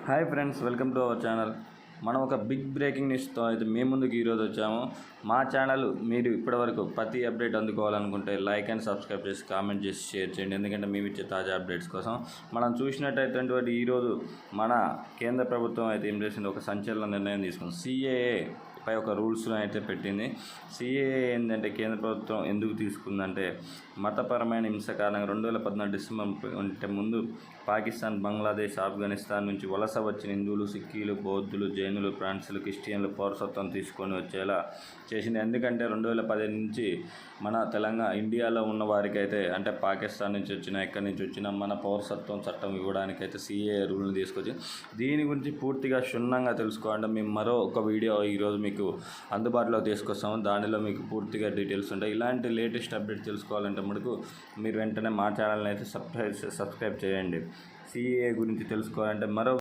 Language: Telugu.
Hi friends, welcome to our channel. మనం ఒక బిగ్ బ్రేకింగ్ న్యూస్తో అయితే మీ ముందుకు ఈరోజు వచ్చాము. మా ఛానల్ మీరు ఇప్పటివరకు ప్రతి అప్డేట్ అందుకోవాలనుకుంటే లైక్ అండ్ సబ్స్క్రైబ్ చేసి కామెంట్ చేసి షేర్ చేయండి. ఎందుకంటే మేము ఇచ్చే తాజా అప్డేట్స్ కోసం. మనం చూసినట్టయితే ఈరోజు మన కేంద్ర ప్రభుత్వం అయితే ఏం చేసింది, ఒక సంచలన నిర్ణయం తీసుకుంది. సిఏఏ పై ఒక రూల్స్ను అయితే పెట్టింది. సిఏఏ ఏంటంటే కేంద్ర ప్రభుత్వం ఎందుకు తీసుకుందంటే, మతపరమైన హింస కారణంగా 2014 డిసెంబర్ అంటే ముందు పాకిస్తాన్, బంగ్లాదేశ్, ఆఫ్ఘనిస్తాన్ నుంచి వలస వచ్చిన హిందువులు, సిక్కీలు, బౌద్ధులు, జైనులు, ఫ్రాన్సులు, క్రిస్టియన్లు పౌరసత్వం తీసుకొని వచ్చేలా చేసింది. ఎందుకంటే 2015 నుంచి మన ఇండియాలో ఉన్న వారికి అయితే, అంటే పాకిస్తాన్ నుంచి వచ్చినా ఎక్కడి నుంచి వచ్చినా మన పౌరసత్వం చట్టం ఇవ్వడానికైతే సిఏఏ రూల్ని తీసుకొచ్చి, దీని గురించి పూర్తిగా క్షుణ్ణంగా తెలుసుకోవాలంటే మేము మరో ఒక వీడియో ఈరోజు మీకు అందుబాటులో తీసుకొస్తాము. దానిలో మీకు పూర్తిగా డీటెయిల్స్ ఉంటాయి. ఇలాంటి లేటెస్ట్ అప్డేట్ తెలుసుకోవాలంటే మటుకు మీరు వెంటనే మా ఛానల్ని అయితే సబ్స్క్రైబ్ చేయండి. సిఏఏ గురించి తెలుసుకోవాలంటే మరో